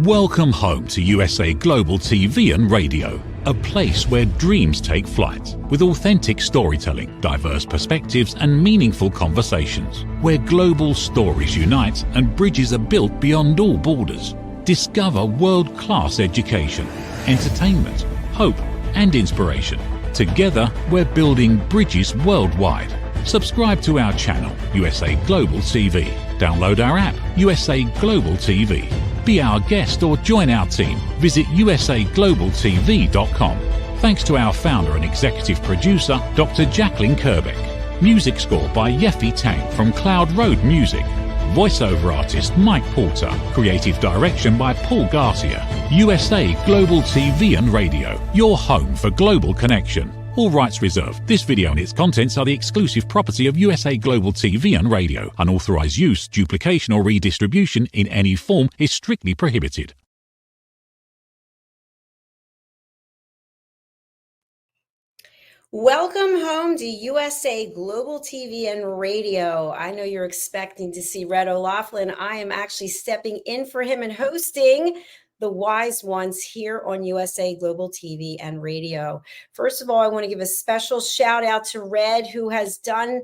Welcome home to USA Global TV and Radio, a place where dreams take flight, with authentic storytelling, diverse perspectives and meaningful conversations, where global stories unite and bridges are built beyond all borders. Discover world-class education, entertainment, hope and inspiration. Together, we're building bridges worldwide. Subscribe to our channel, USA Global TV. Download our app, USA Global TV. Be our guest or join our team. Visit usaglobaltv.com. Thanks to our founder and executive producer, Dr. Jacqueline Kerbeck. Music score by Yeffy Tang from Cloud Road Music. Voiceover artist Mike Porter. Creative direction by Paul Garcia. USA Global TV and Radio, your home for global connection. All rights reserved. This video and its contents are the exclusive property of USA Global TV and Radio. Unauthorized use, duplication or redistribution in any form is strictly prohibited. Welcome home to USA Global TV and Radio. I know you're expecting to see Red O'Loughlin. I am actually stepping in for him and hosting The Wise Ones here on USA Global TV and Radio. First of all, I want to give a special shout out to Red, who has done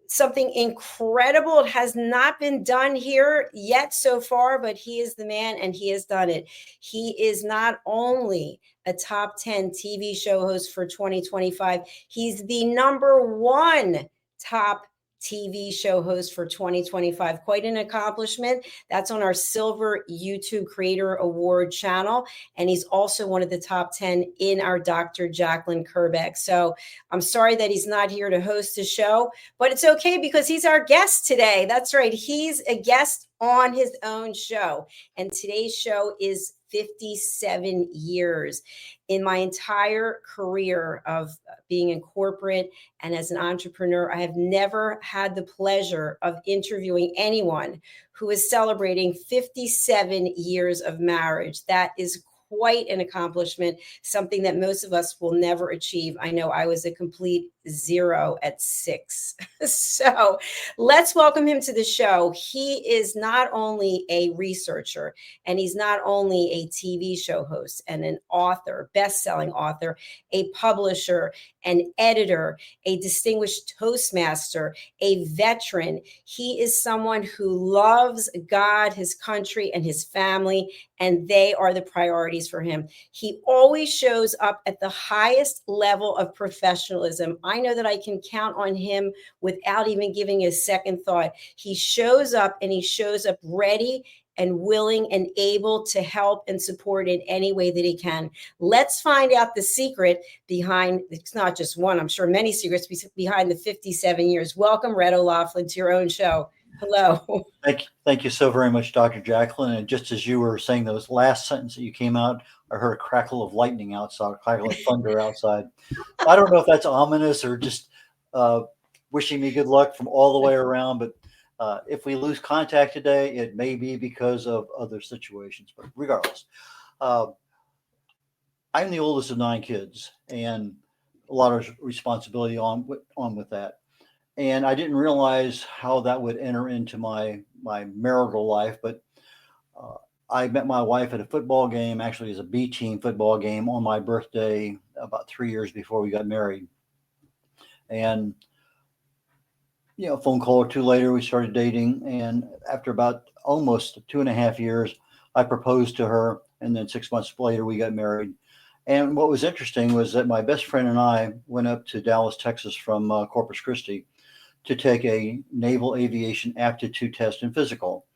something incredible. It has not been done here yet so far, but he is the man and he has done it. He is not only a top 10 TV show host for 2025, he's the #1 top TV show host for 2025. Quite an accomplishment. That's on our Silver YouTube Creator Award channel. And he's also one of the top 10 in our Dr. Jacqueline Kerbeck. So I'm sorry that he's not here to host the show, but it's okay because he's our guest today. That's right. He's a guest on his own show. And today's show is 57 years. In my entire career of being in corporate and as an entrepreneur, I have never had the pleasure of interviewing anyone who is celebrating 57 years of marriage. That is quite an accomplishment, something that most of us will never achieve. I know I was a complete zero at 6. So let's welcome him to the show. He is not only a researcher, and he's not only a TV show host and an author, best-selling author, a publisher, an editor, a distinguished Toastmaster, a veteran. He is someone who loves God, his country, and his family, and they are the priorities for him. He always shows up at the highest level of professionalism. I know that I can count on him without even giving a second thought. He shows up and he shows up ready and willing and able to help and support in any way that he can. Let's find out the secret behind, it's not just one, I'm sure many secrets behind the 57 years. Welcome, Red O'Loughlin, to your own show. Hello. Thank you so very much, Dr. Jacqueline. And just as you were saying those last sentence that you came out, I heard a crackle of lightning outside, a crackle of thunder outside. I don't know if that's ominous or just wishing me good luck from all the way around, but if we lose contact today, it may be because of other situations. But regardless, I'm the oldest of 9 kids, and a lot of responsibility on with that. And I didn't realize how that would enter into my marital life, but I met my wife at a football game, actually as a B team football game on my birthday about 3 years before we got married. And, a phone call or 2 later, we started dating. And after about almost 2.5 years, I proposed to her. And then 6 months later, we got married. And what was interesting was that my best friend and I went up to Dallas, Texas from Corpus Christi to take a naval aviation aptitude test and physical.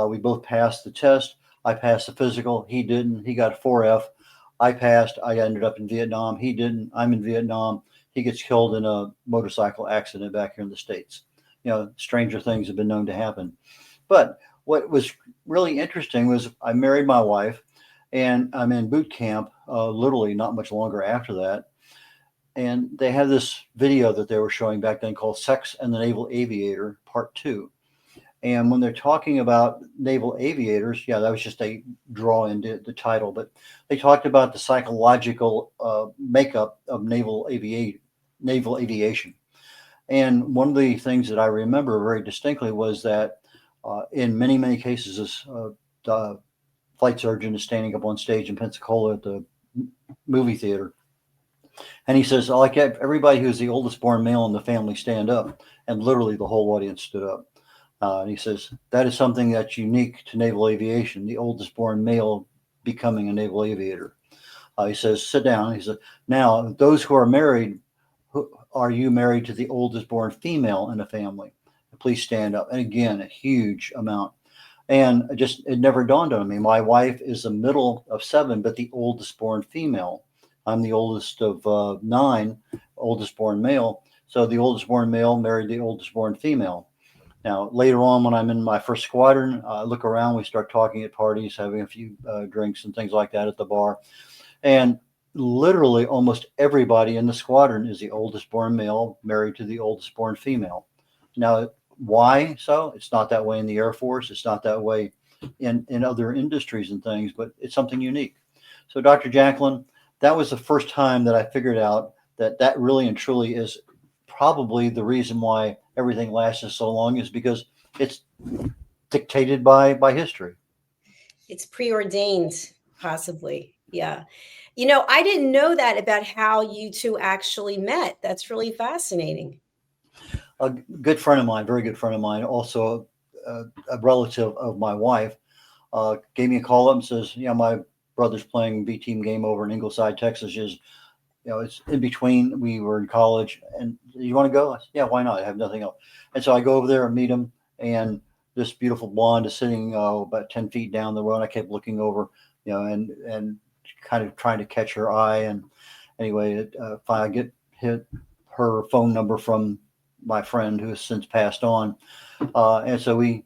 We both passed the test. I passed the physical. He didn't. He got a 4F. I passed. I ended up in Vietnam. He didn't. I'm in Vietnam. He gets killed in a motorcycle accident back here in the States. Stranger things have been known to happen. But what was really interesting was I married my wife, and I'm in boot camp, literally not much longer after that. And they had this video that they were showing back then called Sex and the Naval Aviator, Part 2. And when they're talking about naval aviators, that was just a draw into the title, but they talked about the psychological makeup of naval aviation. And one of the things that I remember very distinctly was that in many, many cases, flight surgeon is standing up on stage in Pensacola at the movie theater. And he says, I like everybody who's the oldest born male in the family stand up. And literally the whole audience stood up. And he says, that is something that's unique to naval aviation, the oldest born male becoming a naval aviator. He says, sit down. He said, now, those who are married, are you married to the oldest born female in the family? Please stand up. And again, a huge amount. And it never dawned on me. My wife is the middle of 7, but the oldest born female. I'm the oldest of 9, oldest born male. So the oldest born male married the oldest born female. Now, later on, when I'm in my first squadron, I look around, we start talking at parties, having a few drinks and things like that at the bar. And literally almost everybody in the squadron is the oldest born male married to the oldest born female. Now, why so? It's not that way in the Air Force. It's not that way in other industries and things, but it's something unique. So, Dr. Jacqueline, that was the first time that I figured out that really and truly is probably the reason why everything lasted so long, is because it's dictated by history. It's preordained, possibly. Yeah. I didn't know that about how you two actually met. That's really fascinating. A good friend of mine, very good friend of mine, also a relative of my wife, gave me a call up and says, my brother's playing B team game over in Ingleside, Texas. It's in between. We were in college, and you want to go? I said, yeah, why not? I have nothing else. And so I go over there and meet him, and this beautiful blonde is sitting about 10 feet down the road. I kept looking over, and kind of trying to catch her eye. And anyway, I get hit her phone number from my friend who has since passed on. And so we,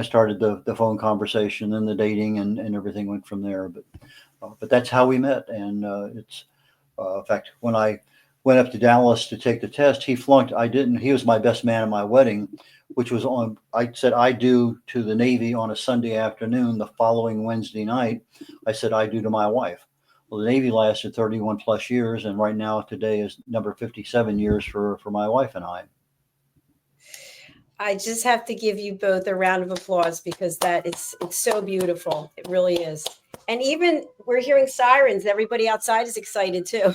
started the phone conversation and the dating, and everything went from there. But that's how we met. And in fact, when I went up to Dallas to take the test, he flunked. I didn't. He was my best man at my wedding, which was I said I do to the Navy on a Sunday afternoon. The following Wednesday night, I said I do to my wife. Well, the Navy lasted 31 plus years, and right now today is number 57 years for my wife and I. I just have to give you both a round of applause, because it's so beautiful. It really is. And even we're hearing sirens. Everybody outside is excited too.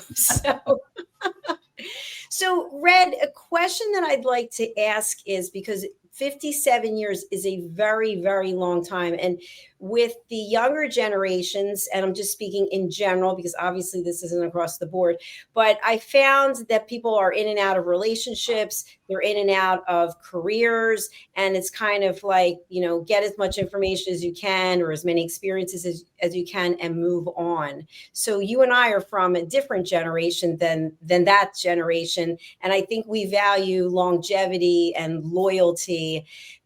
So Red, a question that I'd like to ask is, because 57 years is a very, very long time. And with the younger generations, and I'm just speaking in general, because obviously this isn't across the board, but I found that people are in and out of relationships, they're in and out of careers, and it's kind of like, get as much information as you can, or as many experiences as you can, and move on. So you and I are from a different generation than that generation. And I think we value longevity and loyalty.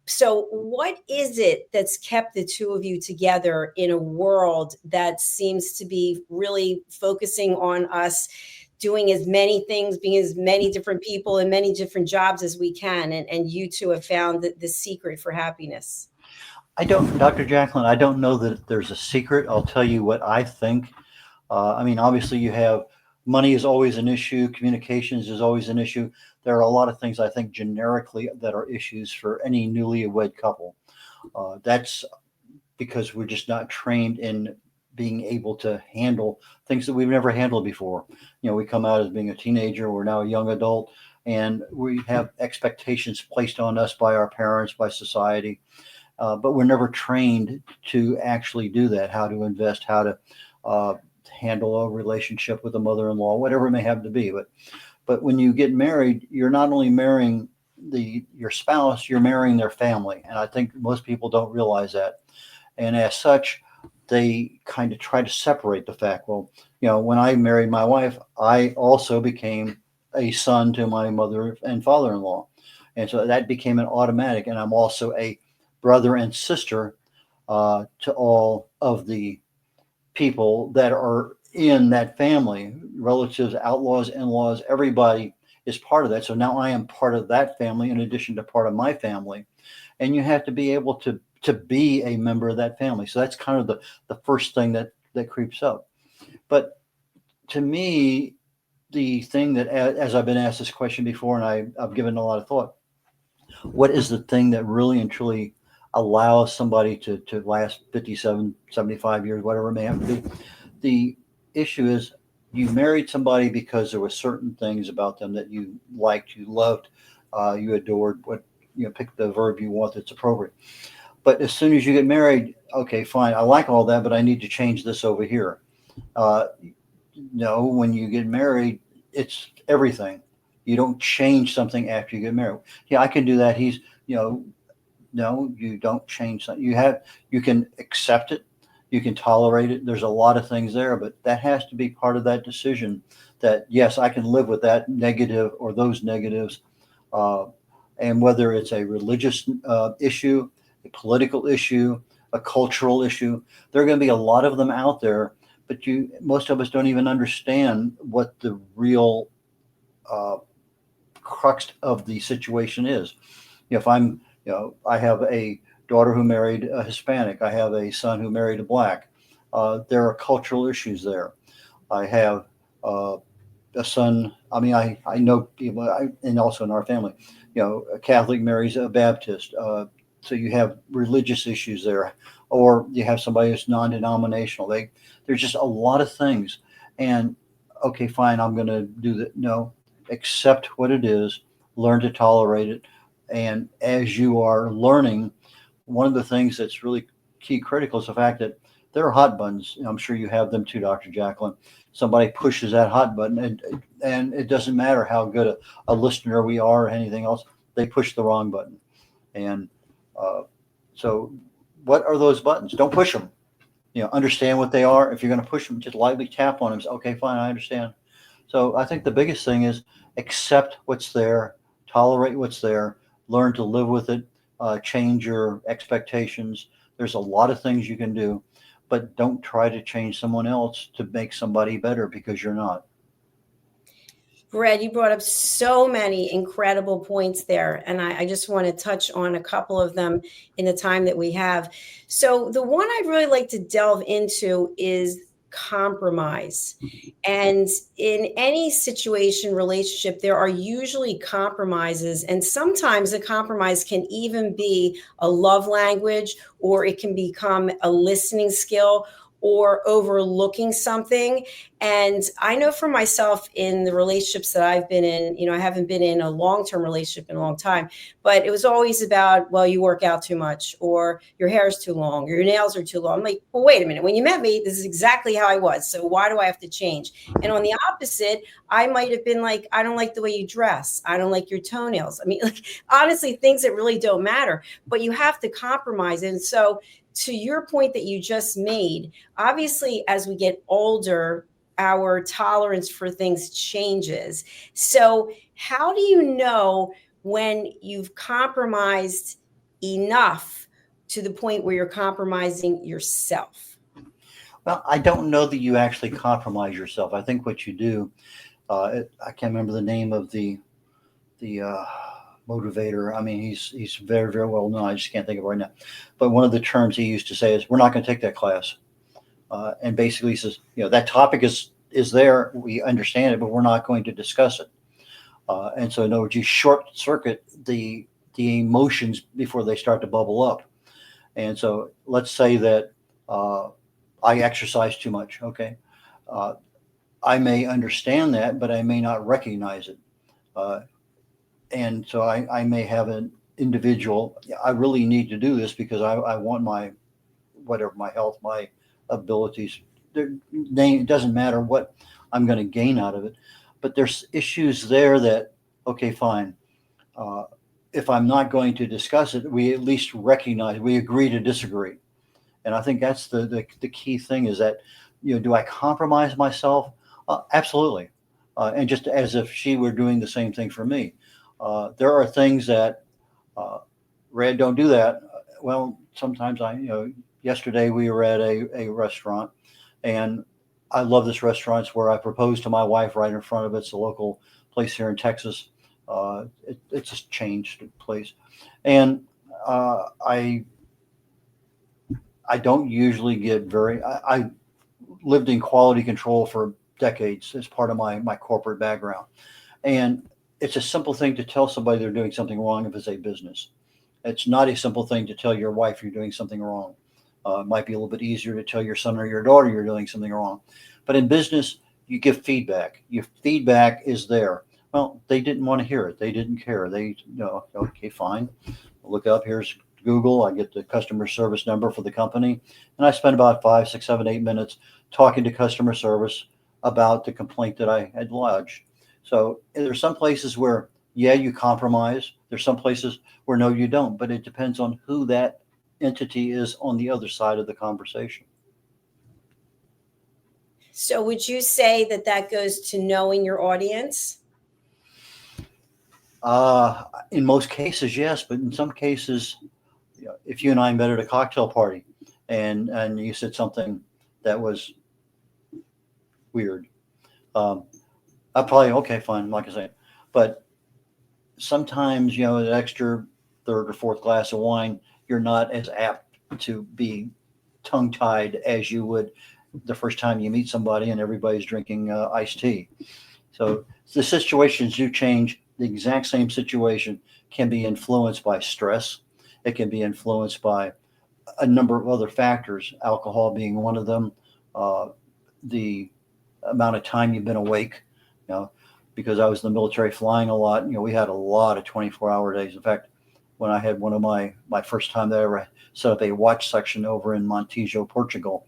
So what is it that's kept the two of you together in a world that seems to be really focusing on us doing as many things, being as many different people in many different jobs as we can? And you two have found the secret for happiness. Dr. Jacqueline, I don't know that there's a secret. I'll tell you what I think. Obviously you have money is always an issue. Communications is always an issue. There are a lot of things I think generically that are issues for any newlywed couple. That's because we're just not trained in being able to handle things that we've never handled before. We come out as being a teenager. We're now a young adult, and we have expectations placed on us by our parents, by society. But we're never trained to actually do that, how to invest, how to handle a relationship with a mother-in-law, whatever it may have to be. But when you get married, you're not only marrying your spouse, you're marrying their family. And I think most people don't realize that. And as such, they kind of try to separate the fact. Well, when I married my wife, I also became a son to my mother and father-in-law. And so that became an automatic. And I'm also a brother and sister to all of the people that are in that family, relatives, outlaws, in-laws, everybody is part of that. So now I am part of that family in addition to part of my family. And you have to be able to be a member of that family. So that's kind of the first thing that creeps up. But to me, the thing that, as I've been asked this question before, and I've given a lot of thought, what is the thing that really and truly allow somebody to last 57, 75 years, whatever it may have to be. The issue is you married somebody because there were certain things about them that you liked, you loved, you adored, pick the verb you want that's appropriate. But as soon as you get married, okay, fine, I like all that, but I need to change this over here. No, when you get married, it's everything. You don't change something after you get married. Yeah, I can do that. No, you don't change that. You can accept it. You can tolerate it. There's a lot of things there, but that has to be part of that decision that, yes, I can live with that negative or those negatives. And whether it's a religious issue, a political issue, a cultural issue, there are going to be a lot of them out there, but most of us don't even understand what the real crux of the situation is. If I have a daughter who married a Hispanic. I have a son who married a black. There are cultural issues there. I have a son. I mean, I know people, and also in our family, a Catholic marries a Baptist. So you have religious issues there, or you have somebody who's non-denominational. There's just a lot of things. And okay, fine, I'm going to do that. No, accept what it is, learn to tolerate it. And as you are learning, one of the things that's really key critical is the fact that there are hot buttons. I'm sure you have them too, Dr. Jacqueline. Somebody pushes that hot button, and it doesn't matter how good a listener we are or anything else, they push the wrong button. And so what are those buttons? Don't push them. Understand what they are. If you're going to push them, just lightly tap on them. Say, okay, fine, I understand. So I think the biggest thing is accept what's there, tolerate what's there, learn to live with it, change your expectations. There's a lot of things you can do, but don't try to change someone else to make somebody better, because you're not. Brad, you brought up so many incredible points there, and I just want to touch on a couple of them in the time that we have. So the one I'd really like to delve into is compromise. And in any situation, relationship, there are usually compromises, and sometimes a compromise can even be a love language, or it can become a listening skill, or overlooking something. And I know for myself, in the relationships that I've been in, I haven't been in a long-term relationship in a long time, but it was always about, well, you work out too much, or your hair is too long, or your nails are too long. I'm like, well, wait a minute. When you met me, this is exactly how I was. So why do I have to change? And on the opposite, I might have been like, I don't like the way you dress. I don't like your toenails. I mean, like, honestly, things that really don't matter, but you have to compromise. And so to your point that you just made, obviously, as we get older, our tolerance for things changes. So how do you know when you've compromised enough to the point where you're compromising yourself? Well, I don't know that you actually compromise yourself. I think what you do, I can't remember the name of the motivator. I mean, he's very, very well known. I just can't think of it right now. But one of the terms he used to say is, "We're not going to take that class." And basically he says, that topic is there. We understand it, but we're not going to discuss it. And so in other words, you short circuit the emotions before they start to bubble up. And so let's say that I exercise too much. Okay. I may understand that, but I may not recognize it. And so I may have an individual, I really need to do this because I want my health, my abilities. It doesn't matter what I'm going to gain out of it. But there's issues there that, okay, fine. If I'm not going to discuss it, we at least recognize, we agree to disagree. And I think that's the key thing is that, do I compromise myself? Absolutely. And just as if she were doing the same thing for me. There are things that, Red, don't do that. Well, sometimes yesterday we were at a restaurant, and I love this restaurant. It's where I proposed to my wife right in front of it. It's a local place here in Texas. It's a changed place. And I don't usually get I lived in quality control for decades as part of my corporate background. And it's a simple thing to tell somebody they're doing something wrong if it's a business. It's not a simple thing to tell your wife you're doing something wrong. It might be a little bit easier to tell your son or your daughter you're doing something wrong. But in business, you give feedback. Your feedback is there. Well, they didn't want to hear it. They didn't care. Okay, fine. Look up, here's Google. I get the customer service number for the company. And I spend about 5, 6, 7, 8 minutes talking to customer service about the complaint that I had lodged. So there's some places where, yeah, you compromise. There's some places where, no, you don't. But it depends on who that entity is on the other side of the conversation. So would you say that goes to knowing your audience? In most cases, yes, but in some cases, if you and I met at a cocktail party and you said something that was weird, I probably, okay, fine, like I say. But sometimes, an extra third or fourth glass of wine, you're not as apt to be tongue-tied as you would the first time you meet somebody and everybody's drinking iced tea. So the situations do change. The exact same situation can be influenced by stress. It can be influenced by a number of other factors, alcohol being one of them, the amount of time you've been awake, because I was in the military flying a lot. We had a lot of 24-hour days. In fact, when I had one of my first time that I ever set up a watch section over in Montijo, Portugal,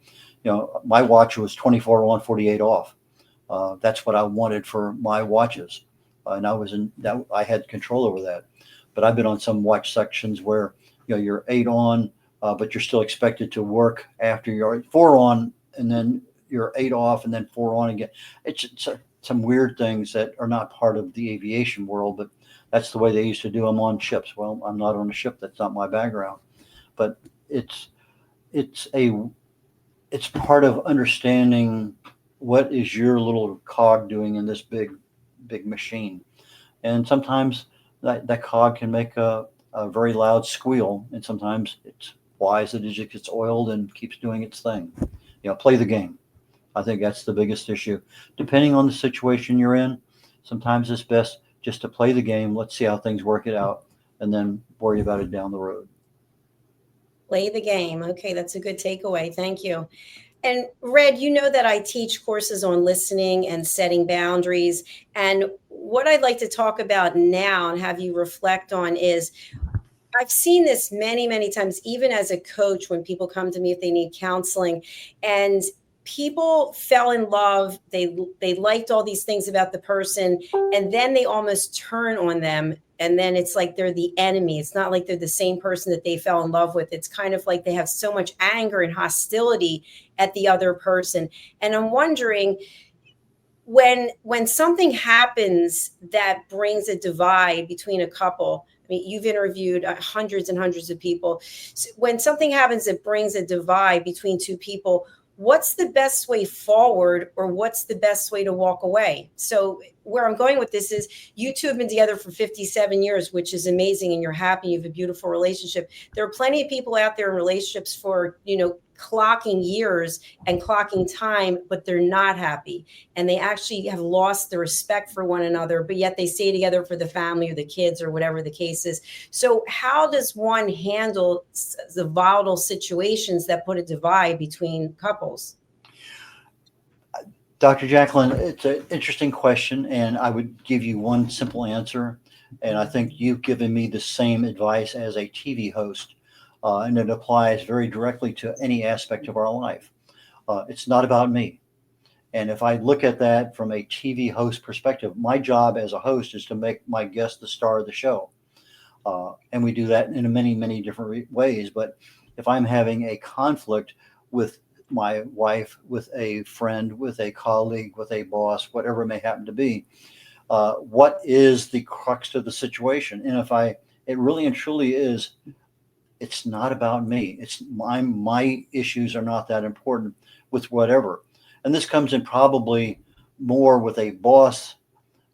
my watch was 24 on, 48 off. That's what I wanted for my watches. And I had control over that. But I've been on some watch sections where, you're 8 on, but you're still expected to work after you're 4 on, and then you're 8 off, and then 4 on again. It's some weird things that are not part of the aviation world, but that's the way they used to do them on ships. Well, I'm not on a ship. That's not my background. But it's part of understanding what is your little cog doing in this big machine. And sometimes that cog can make a very loud squeal, and sometimes it's wise that it just gets oiled and keeps doing its thing. Play the game. I think that's the biggest issue. Depending on the situation you're in, sometimes it's best just to play the game. Let's see how things work it out, and then worry about it down the road. Play the game. Okay, that's a good takeaway. Thank you. And Red, that I teach courses on listening and setting boundaries. And what I'd like to talk about now and have you reflect on is I've seen this many, many times, even as a coach, when people come to me if they need counseling, and people fell in love. They liked all these things about the person, and then they almost turn on them. And then it's like they're the enemy. It's not like they're the same person that they fell in love with. It's kind of like they have so much anger and hostility at the other person. And I'm wondering, when something happens that brings a divide between a couple, I mean, you've interviewed hundreds and hundreds of people. So when something happens that brings a divide between two people, what's the best way forward, or what's the best way to walk away? So where I'm going with this is you two have been together for 57 years, which is amazing, and you're happy. You have a beautiful relationship. There are plenty of people out there in relationships for, clocking years and clocking time, but they're not happy. And they actually have lost the respect for one another, but yet they stay together for the family or the kids or whatever the case is. So how does one handle the volatile situations that put a divide between couples? Dr. Jacqueline, it's an interesting question, and I would give you one simple answer. And I think you've given me the same advice as a TV host, and it applies very directly to any aspect of our life. It's not about me. And if I look at that from a TV host perspective, my job as a host is to make my guest the star of the show. And we do that in many, many different ways. But if I'm having a conflict with my wife, with a friend, with a colleague, with a boss, whatever it may happen to be, what is the crux of the situation? And it really and truly is, it's not about me. It's my issues are not that important with whatever. And this comes in probably more with a boss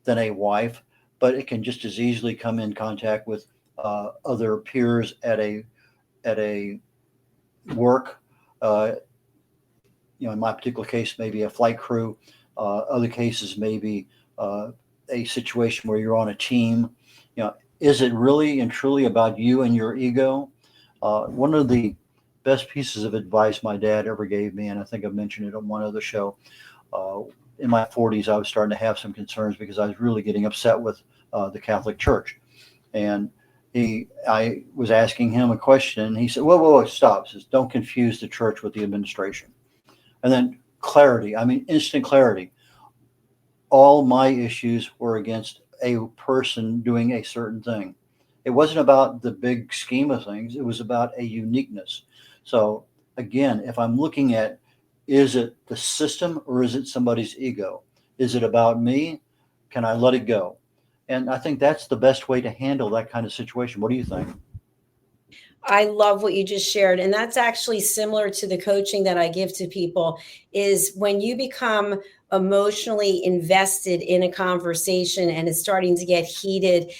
than a wife, but it can just as easily come in contact with other peers at a work. In my particular case, maybe a flight crew. Other cases, maybe a situation where you're on a team. is it really and truly about you and your ego? One of the best pieces of advice my dad ever gave me, and I think I've mentioned it on one other show. Uh, in my 40s, I was starting to have some concerns because I was really getting upset with the Catholic Church. And I was asking him a question, and he said, "Whoa, whoa, whoa, stop!" He says, "Don't confuse the church with the administration." And then clarity. I mean, instant clarity. All my issues were against a person doing a certain thing. It wasn't about the big scheme of things. It was about a uniqueness. So again, if I'm looking at, is it the system or is it somebody's ego? Is it about me? Can I let it go? And I think that's the best way to handle that kind of situation. What do you think? I love what you just shared. And that's actually similar to the coaching that I give to people is when you become emotionally invested in a conversation and it's starting to get heated,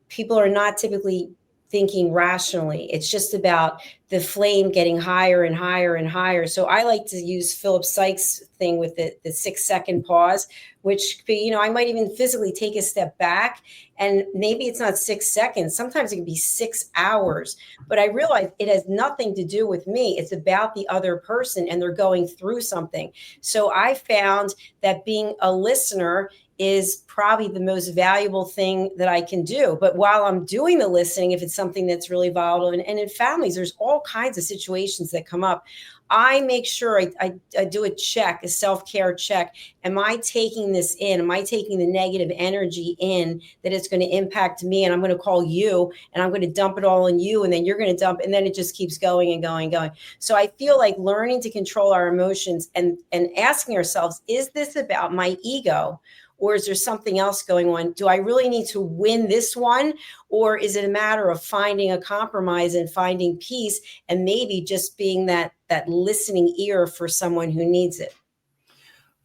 people are not typically thinking rationally. It's just about the flame getting higher and higher and higher. So I like to use Philip Sykes' thing with the 6 second pause, which, I might even physically take a step back, and maybe it's not 6 seconds. Sometimes it can be 6 hours, but I realize it has nothing to do with me. It's about the other person and they're going through something. So I found that being a listener is probably the most valuable thing that I can do. But while I'm doing the listening, if it's something that's really volatile, and in families, there's all kinds of situations that come up, I make sure I do a check, a self-care check. Am I taking this in? Am I taking the negative energy in that it's going to impact me? And I'm going to call you and I'm going to dump it all on you. And then you're going to dump, and then it just keeps going and going and going. So I feel like learning to control our emotions and asking ourselves, is this about my ego? Or is there something else going on? Do I really need to win this one? Or is it a matter of finding a compromise and finding peace and maybe just being that listening ear for someone who needs it?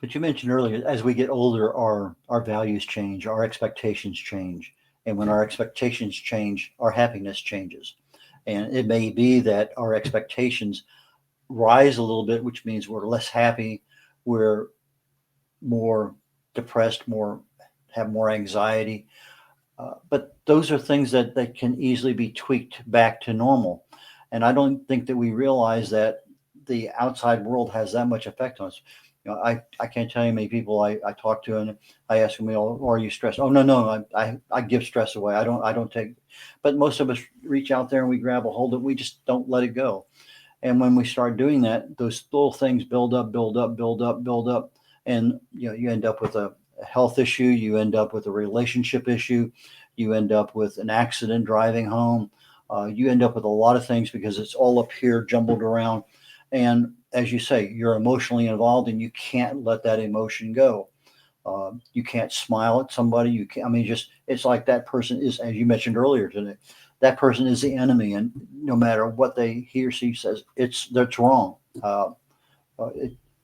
But you mentioned earlier, as we get older, our values change, our expectations change. And when our expectations change, our happiness changes. And it may be that our expectations rise a little bit, which means we're less happy, we're more depressed, have more anxiety. But those are things that can easily be tweaked back to normal. And I don't think that we realize that the outside world has that much effect on us. I can't tell you how many people I talk to, and I ask them, "Oh, are you stressed?" "Oh, no, I give stress away. I don't take." But most of us reach out there and we grab a hold of it. We just don't let it go. And when we start doing that, those little things build up, build up, build up, build up, and you end up with a health issue. You end up with a relationship issue. You end up with an accident driving home. You end up with a lot of things because it's all up here jumbled around. And as you say, you're emotionally involved and you can't let that emotion go. You can't smile at somebody. You can't, I mean, just, it's like that person is, as you mentioned earlier today, that person is the enemy. And no matter what he or she says, that's wrong.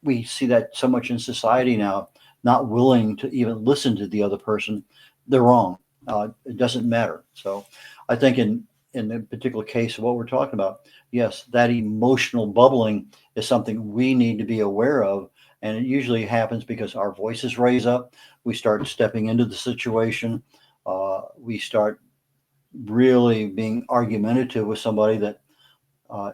We see that so much in society now, not willing to even listen to the other person. They're wrong. It doesn't matter. So I think in the particular case of what we're talking about, yes, that emotional bubbling is something we need to be aware of. And it usually happens because our voices raise up. We start stepping into the situation. We start really being argumentative with somebody that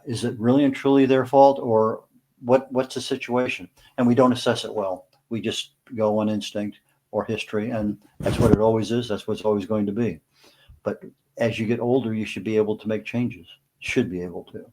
is it really and truly their fault, or what's the situation? And we don't assess it well. We just go on instinct or history, and that's what it always is. That's what it's always going to be. But as you get older, you should be able to make changes. Should be able to.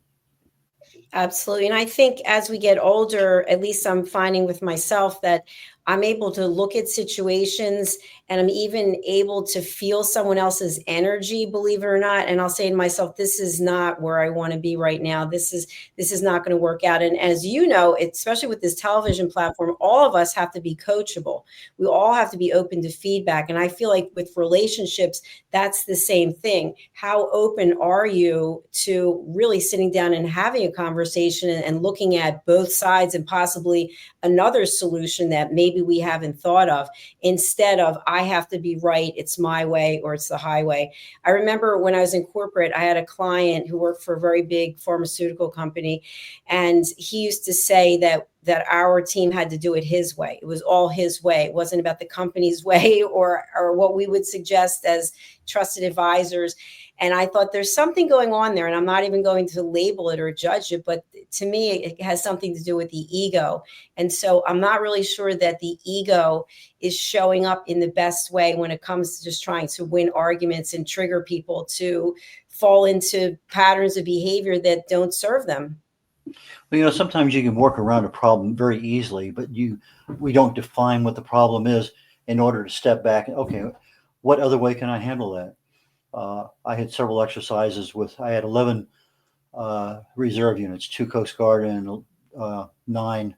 Absolutely. And I think as we get older, at least I'm finding with myself that I'm able to look at situations and I'm even able to feel someone else's energy, believe it or not. And I'll say to myself, this is not where I want to be right now. This is not going to work out. And as you know, especially with this television platform, all of us have to be coachable. We all have to be open to feedback. And I feel like with relationships, that's the same thing. How open are you to really sitting down and having a conversation and looking at both sides and possibly another solution that maybe we haven't thought of, instead of I have to be right, it's my way or it's the highway. I remember when I was in corporate, I had a client who worked for a very big pharmaceutical company, and he used to say that that our team had to do it his way. It was all his way. It wasn't about the company's way or what we would suggest as trusted advisors. And I thought there's something going on there, and I'm not even going to label it or judge it, but to me, it has something to do with the ego. And so I'm not really sure that the ego is showing up in the best way when it comes to just trying to win arguments and trigger people to fall into patterns of behavior that don't serve them. Well, sometimes you can work around a problem very easily, but we don't define what the problem is in order to step back. Okay, what other way can I handle that? I had several exercises I had 11 reserve units, 2 Coast Guard and 9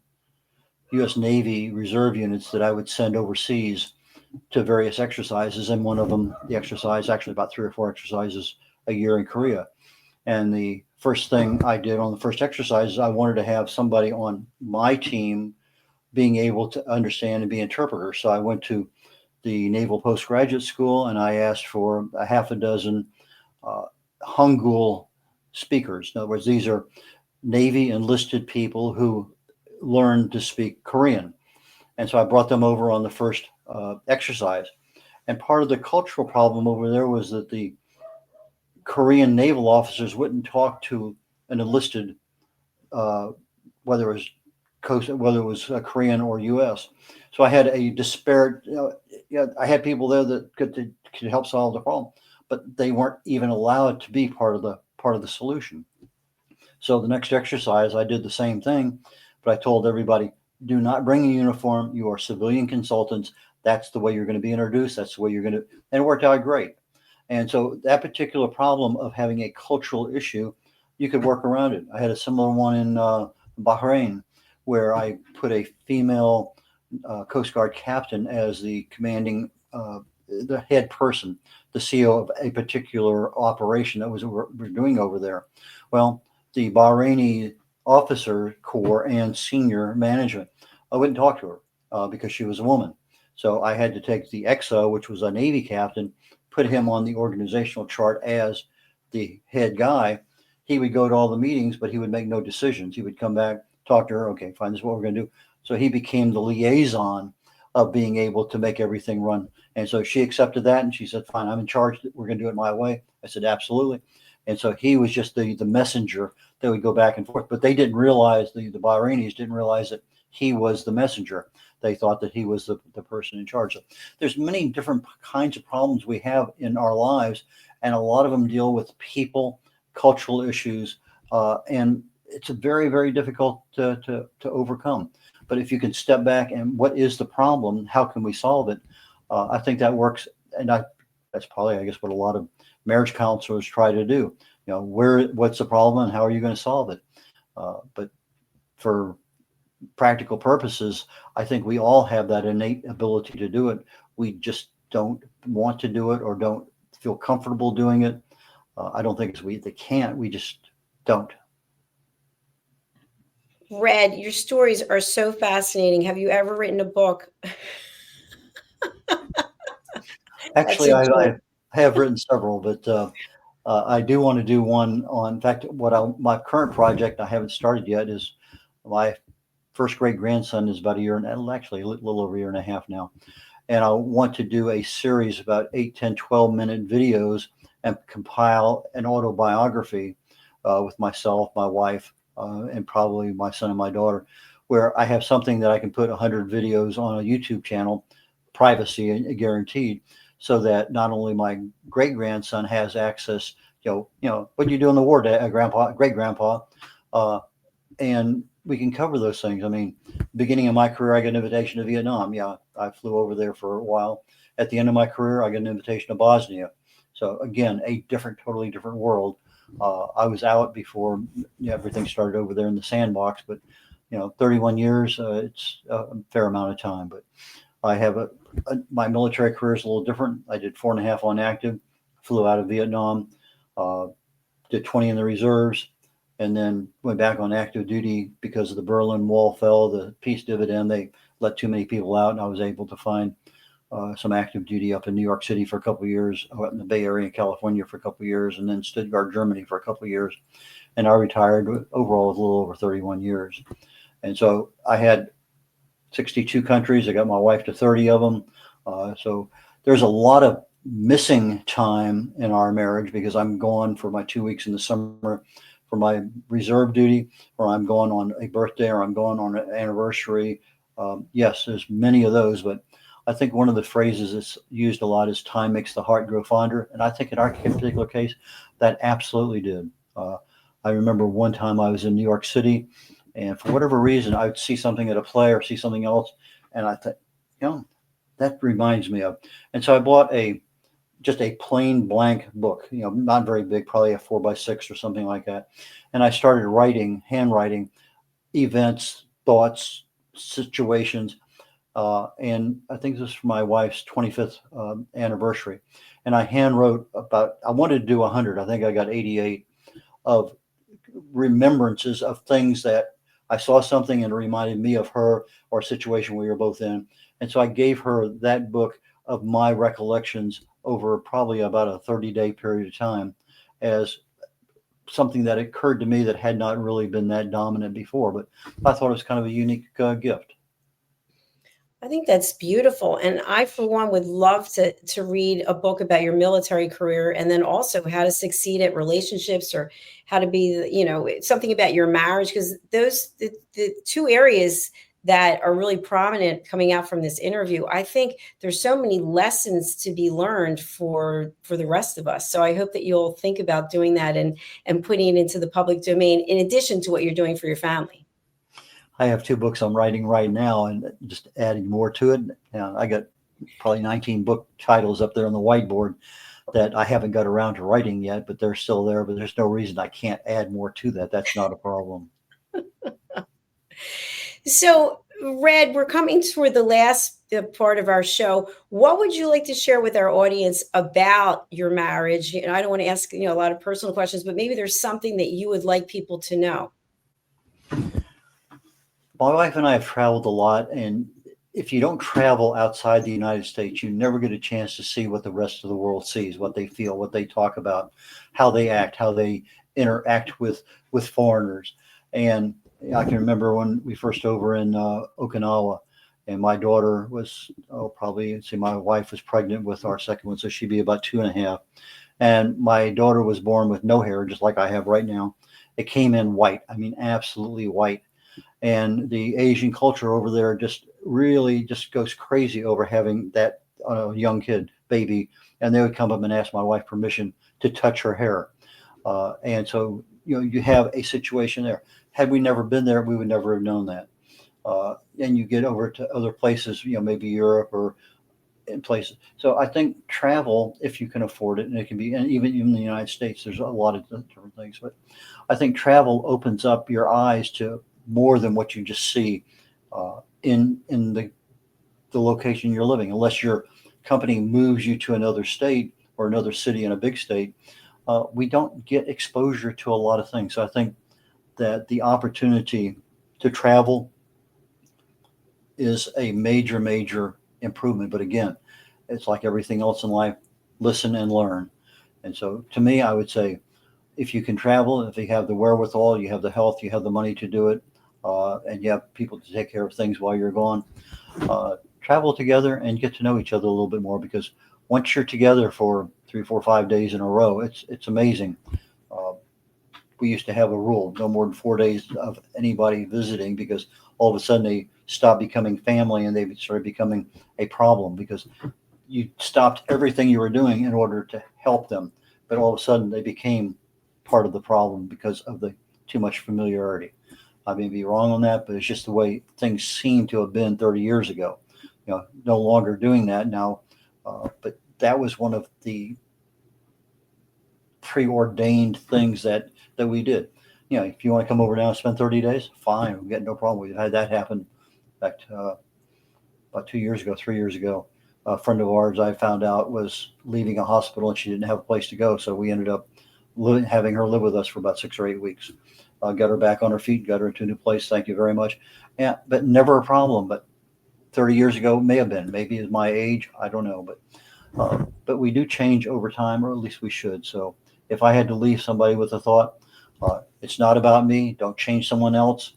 U.S. Navy reserve units that I would send overseas to various exercises. And one of them, the exercise, actually about 3 or 4 exercises a year in Korea. And the first thing I did on the first exercise is I wanted to have somebody on my team being able to understand and be interpreter. So I went to the Naval Postgraduate School and I asked for a half a dozen Hangul speakers. In other words, these are Navy enlisted people who learned to speak Korean. And so I brought them over on the first exercise. And part of the cultural problem over there was that the Korean naval officers wouldn't talk to an enlisted, whether it was Korean or U.S. So I had a disparate. I had people there that could help solve the problem, but they weren't even allowed to be part of the solution. So the next exercise, I did the same thing, but I told everybody, do not bring a uniform. You are civilian consultants. That's the way you're going to be introduced. That's the way you're going to, and it worked out great. And so that particular problem of having a cultural issue, you could work around it. I had a similar one in Bahrain, where I put a female Coast Guard captain as the commanding, the head person, the CEO of a particular operation that we're doing over there. Well, the Bahraini officer corps and senior management, I wouldn't talk to her because she was a woman. So I had to take the XO, which was a Navy captain, put him on the organizational chart as the head guy. He would go to all the meetings, but he would make no decisions. He would come back, talk to her. Okay, fine, this is what we're going to do. So he became the liaison of being able to make everything run. And so she accepted that and she said, fine, I'm in charge. We're going to do it my way. I said, absolutely. And so he was just the messenger that would go back and forth. But they didn't realize, the Bahrainis didn't realize that he was the messenger. They thought that he was the person in charge. So there's many different kinds of problems we have in our lives, and a lot of them deal with people, cultural issues, and it's very, very difficult to overcome. But if you can step back and what is the problem? How can we solve it? I think that works. And that's probably, I guess, what a lot of marriage counselors try to do. What's the problem and how are you going to solve it? But for practical purposes, I think we all have that innate ability to do it. We just don't want to do it or don't feel comfortable doing it. I don't think they can't. We just don't. Red, your stories are so fascinating. Have you ever written a book? Actually, I have written several, but I do want to do one on. In fact, my current project I haven't started yet is my first great grandson is about a year and actually a little over a year and a half now. And I want to do a series about 8, 10, 12-minute videos and compile an autobiography with myself, my wife, and probably my son and my daughter, where I have something that I can put 100 videos on a YouTube channel, privacy guaranteed, so that not only my great grandson has access, what do you do in the war, grandpa, great grandpa, and we can cover those things. I mean, beginning of my career, I got an invitation to Vietnam. Yeah, I flew over there for a while. At the end of my career, I got an invitation to Bosnia. So again, totally different world. I was out before everything started over there in the sandbox, but 31 years, it's a fair amount of time. But I have my military career is a little different. I did 4.5 on active, flew out of Vietnam, did 20 in the reserves, and then went back on active duty because of the Berlin Wall fell, the peace dividend. They let too many people out, and I was able to find some active duty up in New York City for a couple of years, out in the Bay Area in California for a couple of years, and then Stuttgart, Germany for a couple of years. And I retired overall with a little over 31 years. And so I had 62 countries. I got my wife to 30 of them. So there's a lot of missing time in our marriage because I'm gone for my 2 weeks in the summer for my reserve duty, or I'm going on a birthday, or I'm going on an anniversary. Yes, there's many of those, but I think one of the phrases that's used a lot is time makes the heart grow fonder. And I think in our particular case, that absolutely did. I remember one time I was in New York City, and for whatever reason, I would see something at a play or see something else, and I thought, that reminds me of. And so I bought just a plain blank book, not very big, probably a 4x6 or something like that. And I started handwriting events, thoughts, situations. And I think this is for my wife's 25th anniversary. And I handwrote I wanted to do 100. I think I got 88 of remembrances of things that I saw something and it reminded me of her or a situation we were both in. And so I gave her that book of my recollections over probably about a 30-day period of time as something that occurred to me that had not really been that dominant before. But I thought it was kind of a unique gift. I think that's beautiful. And I, for one, would love to read a book about your military career, and then also how to succeed at relationships, or how to be, something about your marriage, because the two areas that are really prominent coming out from this interview. I think there's so many lessons to be learned for the rest of us. So I hope that you'll think about doing that and putting it into the public domain, in addition to what you're doing for your family. I have 2 books I'm writing right now and just adding more to it. I got probably 19 book titles up there on the whiteboard that I haven't got around to writing yet, but they're still there. But there's no reason I can't add more to that. That's not a problem. So, Red, we're coming toward the last part of our show. What would you like to share with our audience about your marriage? I don't want to ask a lot of personal questions, but maybe there's something that you would like people to know. My wife and I have traveled a lot, and if you don't travel outside the United States, you never get a chance to see what the rest of the world sees, what they feel, what they talk about, how they act, how they interact with foreigners. And I can remember when we first over in Okinawa, and my daughter was my wife was pregnant with our second one, so she'd be about 2.5. And my daughter was born with no hair, just like I have right now. It came in white. I mean, absolutely white. And the Asian culture over there just really just goes crazy over having that young kid, baby, and they would come up and ask my wife permission to touch her hair. And so, you have a situation there. Had we never been there, we would never have known that. And you get over to other places, maybe Europe or in places. So I think travel, if you can afford it, and it can be, and even in the United States, there's a lot of different things, but I think travel opens up your eyes to more than what you just see in the location you're living. Unless your company moves you to another state or another city in a big state, we don't get exposure to a lot of things. So I think that the opportunity to travel is a major, major improvement. But again, it's like everything else in life, listen and learn. And so to me, I would say, if you can travel, if you have the wherewithal, you have the health, you have the money to do it, and you have people to take care of things while you're gone, travel together and get to know each other a little bit more, because once you're together for 3, 4, 5 days in a row, it's amazing. We used to have a rule: no more than 4 days of anybody visiting, because all of a sudden they stopped becoming family and they started becoming a problem, because you stopped everything you were doing in order to help them. But all of a sudden they became part of the problem because of the too much familiarity. I may be wrong on that, but it's just the way things seem to have been 30 years ago. No longer doing that now. But that was one of the preordained things that we did. If you want to come over now and spend 30 days, fine. We've got no problem. We've had that happen back about 2 years ago, 3 years ago. A friend of ours, I found out, was leaving a hospital and she didn't have a place to go. So we ended up having her live with us for about 6 or 8 weeks. Got her back on her feet, got her into a new place. Thank you very much. Yeah, but never a problem. But 30 years ago, may have been. Maybe it's my age. I don't know. But we do change over time, or at least we should. So if I had to leave somebody with a thought, it's not about me. Don't change someone else.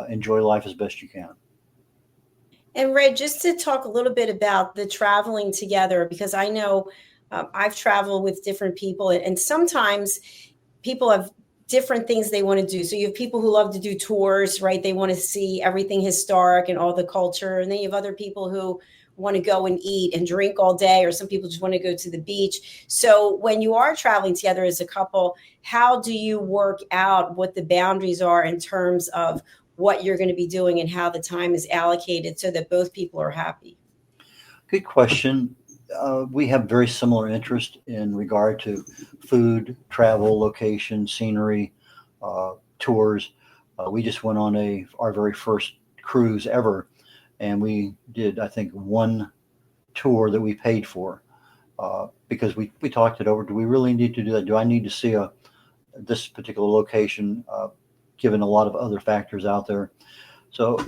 enjoy life as best you can. And Ray, just to talk a little bit about the traveling together, because I know I've traveled with different people, and sometimes people have different things they want to do. So you have people who love to do tours, right? They want to see everything historic and all the culture. And then you have other people who want to go and eat and drink all day, or some people just want to go to the beach. So when you are traveling together as a couple, how do you work out what the boundaries are in terms of what you're going to be doing and how the time is allocated so that both people are happy? Good question. We have very similar interest in regard to food, travel, location, scenery, tours. We just went on our very first cruise ever, and we did, I think, one tour that we paid for because we talked it over. Do we really need to do that? Do I need to see this particular location, given a lot of other factors out there? So,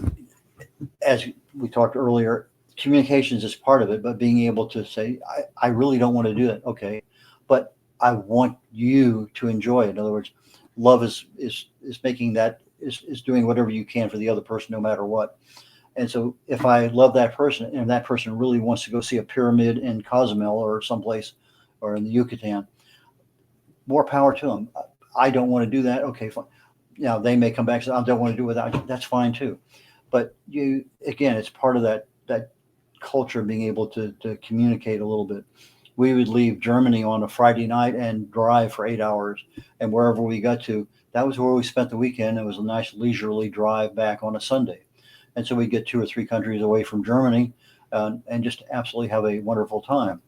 as we talked earlier, communications is part of it, but being able to say, I really don't want to do that. Okay. But I want you to enjoy it. In other words, love is making that is doing whatever you can for the other person, no matter what. And so if I love that person and that person really wants to go see a pyramid in Cozumel or someplace or in the Yucatan, more power to them. I don't want to do that. Okay, fine. Now they may come back and say, I don't want to do it without you. That's fine too. But again, it's part of that culture, being able to communicate a little bit. We would leave Germany on a Friday night and drive for 8 hours, and wherever we got to, that was where we spent the weekend. It was a nice leisurely drive back on a Sunday, and so we get 2 or 3 countries away from Germany, and just absolutely have a wonderful time.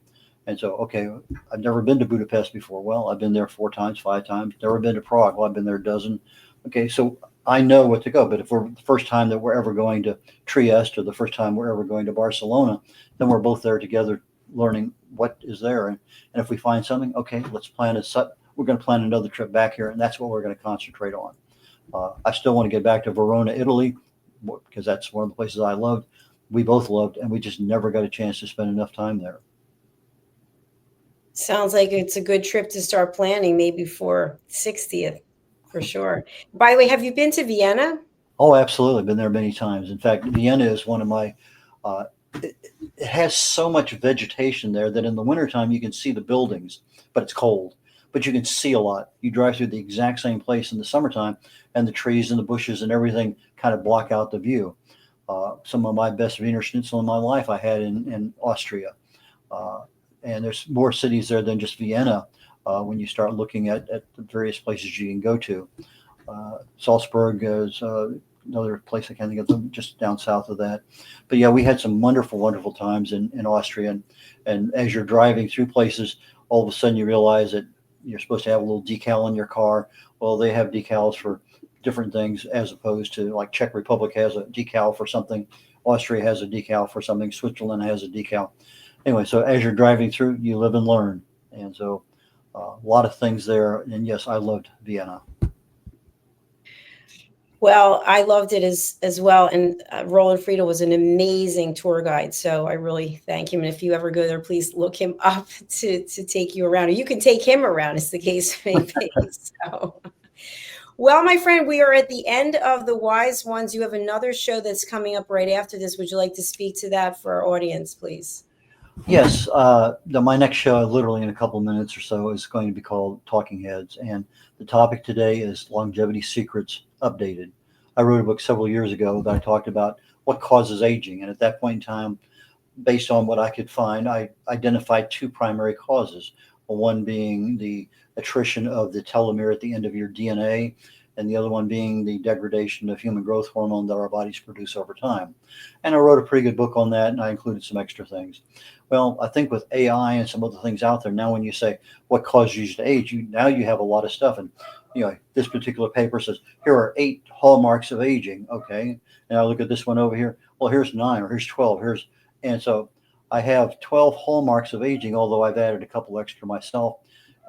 And so, okay, I've never been to Budapest before. Well, I've been there 4 times, 5 times. Never been to Prague. Well, I've been there a dozen. Okay, so I know what to go. But if we're the first time that we're ever going to Trieste, or the first time we're ever going to Barcelona, then we're both there together, learning what is there. And if we find something, okay, let's plan we're going to plan another trip back here, and that's what we're going to concentrate on. I still want to get back to Verona, Italy, because that's one of the places I loved. We both loved, and we just never got a chance to spend enough time there. Sounds like it's a good trip to start planning, maybe for 60th, for sure. By the way, have you been to Vienna? Oh, absolutely. Been there many times. In fact, Vienna is one of my, it has so much vegetation there that in the wintertime you can see the buildings, but it's cold. But you can see a lot. You drive through the exact same place in the summertime, and the trees and the bushes and everything kind of block out the view. Some of my best Wiener Schnitzel in my life I had in Austria. And there's more cities there than just Vienna when you start looking at the various places you can go to. Salzburg is another place I can't think of, them just down south of that. But yeah, we had some wonderful, wonderful times in Austria. And as you're driving through places, all of a sudden you realize that you're supposed to have a little decal in your car. Well, they have decals for different things, as opposed to like Czech Republic has a decal for something, Austria has a decal for something, Switzerland has a decal. Anyway, so as you're driving through, you live and learn. And so a lot of things there. And yes, I loved Vienna. Well, I loved it as well. And Roland Friedel was an amazing tour guide. So I really thank him. And if you ever go there, please look him up to take you around. Or you can take him around, as the case may be. So, well, my friend, we are at the end of the Wise Ones. You have another show that's coming up right after this. Would you like to speak to that for our audience, please? Yes, my next show, literally in a couple of minutes or so, is going to be called Talking Heads, and the topic today is longevity secrets updated. I wrote a book several years ago that I talked about what causes aging, and at that point in time, based on what I could find, I identified 2 primary causes. One being the attrition of the telomere at the end of your DNA, and the other one being the degradation of human growth hormone that our bodies produce over time. And I wrote a pretty good book on that, and I included some extra things. Well, I think with AI and some other things out there, now when you say what causes you to age, now you have a lot of stuff. And this particular paper says here are 8 hallmarks of aging. Okay, and I look at this one over here. Well, here's 9, or here's 12. And so I have 12 hallmarks of aging, although I've added a couple extra myself.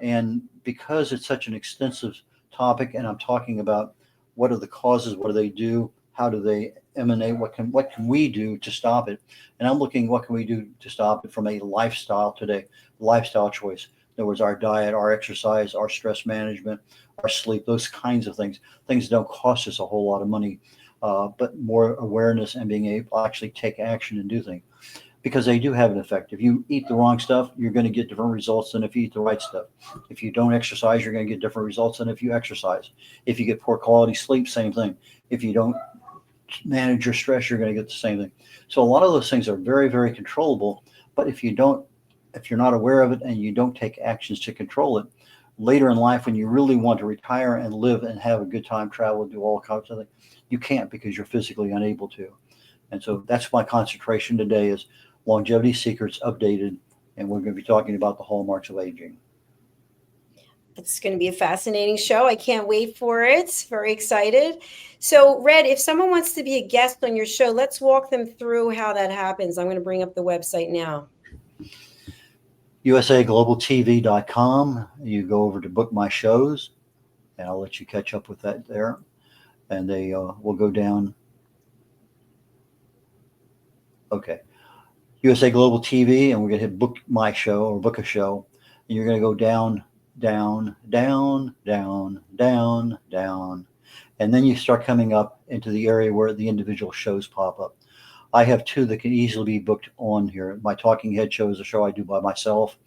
And because it's such an extensive topic, and I'm talking about what are the causes, what do they do, how do they emanate, what can we do to stop it, and I'm looking what can we do to stop it from a lifestyle choice. In other words, our diet, our exercise, our stress management, our sleep, those kinds of things that don't cost us a whole lot of money. but more awareness and being able to actually take action and do things. Because they do have an effect. If you eat the wrong stuff, you're going to get different results than if you eat the right stuff. If you don't exercise, you're going to get different results than if you exercise. If you get poor quality sleep, same thing. If you don't manage your stress, you're going to get the same thing. So a lot of those things are very, very controllable. But if you're not aware of it and you don't take actions to control it, later in life, when you really want to retire and live and have a good time, travel, do all kinds of things, you can't because you're physically unable to. And so that's my concentration today is Longevity Secrets Updated, and we're going to be talking about the hallmarks of aging. It's going to be a fascinating show. I can't wait for it. Very excited. So, Red, if someone wants to be a guest on your show, let's walk them through how that happens. I'm going to bring up the website now. usaglobaltv.com. You go over to book my shows, and I'll let you catch up with that there. And they will go down. Okay. USA Global TV, and we're going to hit book my show or book a show. And you're going to go down, down, down, down, down, down. And then you start coming up into the area where the individual shows pop up. I have two that can easily be booked on here. My Talking Head show is a show I do by myself,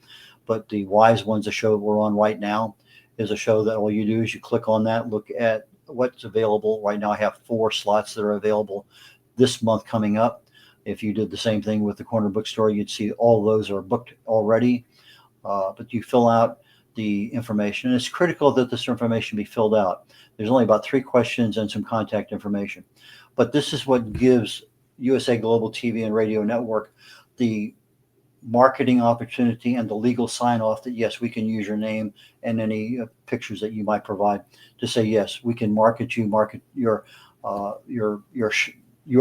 but the Wise Ones, a show we're on right now, is a show that all you do is you click on that, look at what's available. Right now I have 4 slots that are available this month coming up. If you did the same thing with the Corner Bookstore, you'd see all those are booked already. But you fill out the information. And it's critical that this information be filled out. There's only about 3 questions and some contact information. But this is what gives USA Global TV and Radio Network the marketing opportunity and the legal sign-off that, yes, we can use your name and any pictures that you might provide to say, yes, we can market your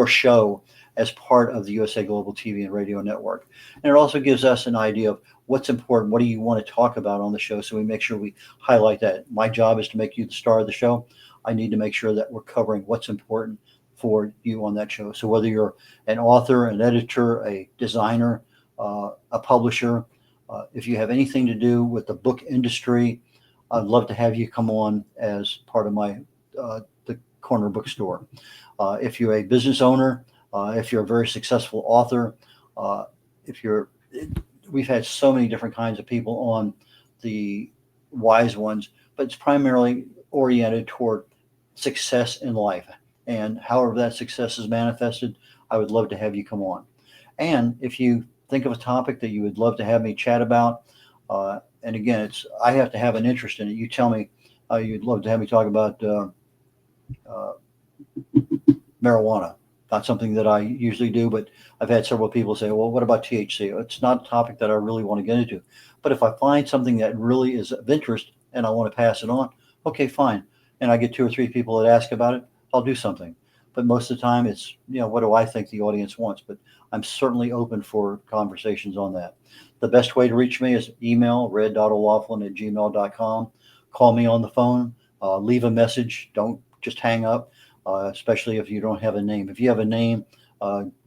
show as part of the USA Global TV and Radio Network. And it also gives us an idea of what's important, what do you want to talk about on the show, so we make sure we highlight that. My job is to make you the star of the show. I need to make sure that we're covering what's important for you on that show. So whether you're an author, an editor, a designer, a publisher, if you have anything to do with the book industry, I'd love to have you come on as part of my the Corner Bookstore. If you're a business owner, if you're a very successful author, we've had so many different kinds of people on the Wise Ones, but it's primarily oriented toward success in life. And however that success is manifested, I would love to have you come on. And if you think of a topic that you would love to have me chat about, and again, I have to have an interest in it. You tell me you'd love to have me talk about marijuana. Not something that I usually do, but I've had several people say, well, what about THC? It's not a topic that I really want to get into. But if I find something that really is of interest and I want to pass it on, okay, fine. And I get 2 or 3 people that ask about it, I'll do something. But most of the time it's, what do I think the audience wants? But I'm certainly open for conversations on that. The best way to reach me is email red.o'laughlin@gmail.com. Call me on the phone, leave a message. Don't just hang up. Especially if you don't have a name. If you have a name,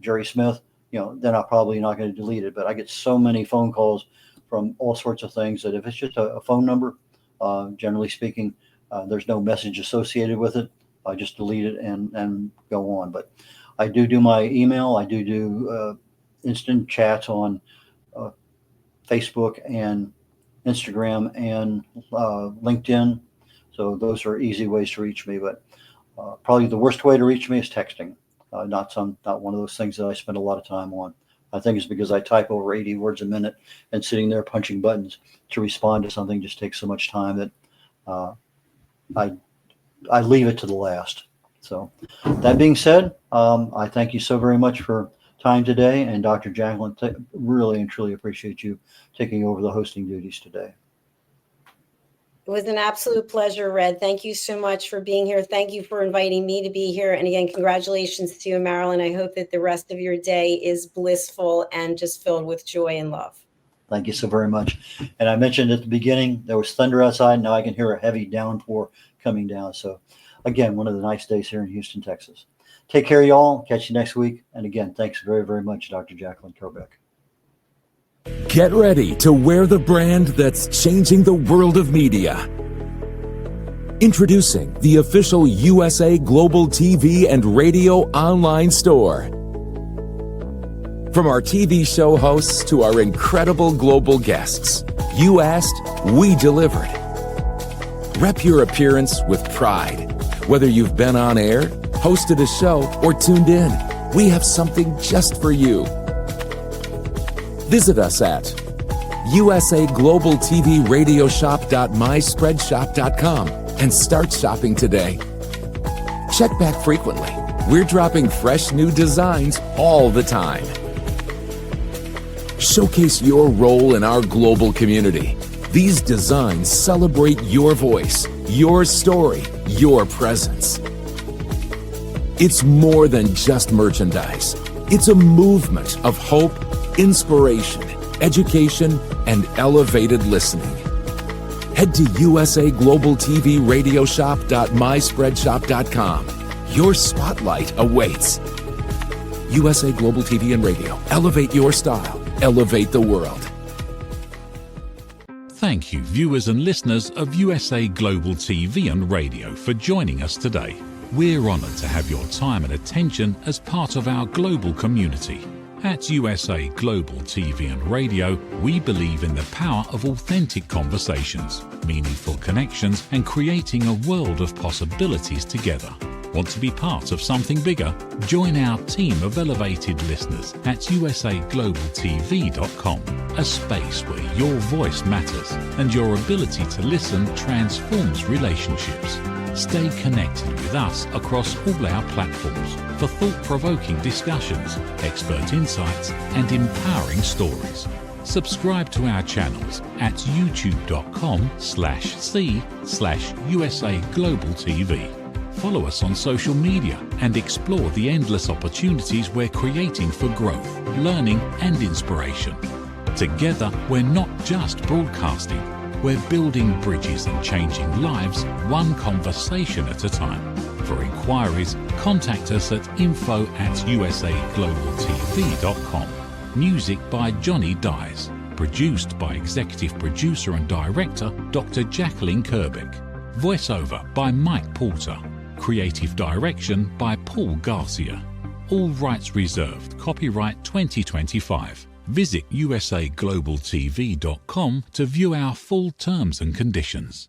Jerry Smith, then I'm probably not going to delete it. But I get so many phone calls from all sorts of things that if it's just a phone number, generally speaking, there's no message associated with it. I just delete it and go on. But I do my email. I do instant chats on Facebook and Instagram and LinkedIn. So those are easy ways to reach me. But probably the worst way to reach me is texting. Not one of those things that I spend a lot of time on. I think it's because I type over 80 words a minute, and sitting there punching buttons to respond to something just takes so much time that I leave it to the last. So that being said, I thank you so very much for time today. And Dr. Jacqueline, really and truly appreciate you taking over the hosting duties today. It was an absolute pleasure, Red. Thank you so much for being here. Thank you for inviting me to be here. And again, congratulations to you, Marilyn. I hope that the rest of your day is blissful and just filled with joy and love. Thank you so very much. And I mentioned at the beginning, there was thunder outside. Now I can hear a heavy downpour coming down. So again, one of the nice days here in Houston, Texas. Take care, y'all. Catch you next week. And again, thanks very, very much, Dr. Jacqueline Kobeck. Get ready to wear the brand that's changing the world of media. Introducing the official USA Global TV and Radio online store. From our TV show hosts to our incredible global guests, you asked, we delivered. Rep your appearance with pride. Whether you've been on air, hosted a show, or tuned in, we have something just for you. Visit us at usaglobaltvradioshoп.myspreadshop.com and start shopping today. Check back frequently. We're dropping fresh new designs all the time. Showcase your role in our global community. These designs celebrate your voice, your story, your presence. It's more than just merchandise. It's a movement of hope, inspiration, education, and elevated listening. Head to usaglobaltvradioshoп.myspreadshop.com. Your spotlight awaits. USA Global TV and Radio. Elevate your style. Elevate the world. Thank you, viewers and listeners of USA Global TV and Radio, for joining us today. We're honoured to have your time and attention as part of our global community. At USA Global TV and Radio, we believe in the power of authentic conversations, meaningful connections, and creating a world of possibilities together. Want to be part of something bigger? Join our team of elevated listeners at usaglobaltv.com, a space where your voice matters and your ability to listen transforms relationships. Stay connected with us across all our platforms for thought-provoking discussions, expert insights, and empowering stories. Subscribe to our channels at youtube.com/c/usaglobaltv. Follow us on social media and explore the endless opportunities we're creating for growth, learning, and inspiration. Together, we're not just broadcasting, we're building bridges and changing lives one conversation at a time. For inquiries, contact us at info@usaglobaltv.com. Music by Johnny Dyes. Produced by Executive Producer and Director Dr. Jacqueline Kerbeck. Voiceover by Mike Porter. Creative Direction by Paul Garcia. All rights reserved. Copyright 2025. Visit usaglobaltv.com to view our full terms and conditions.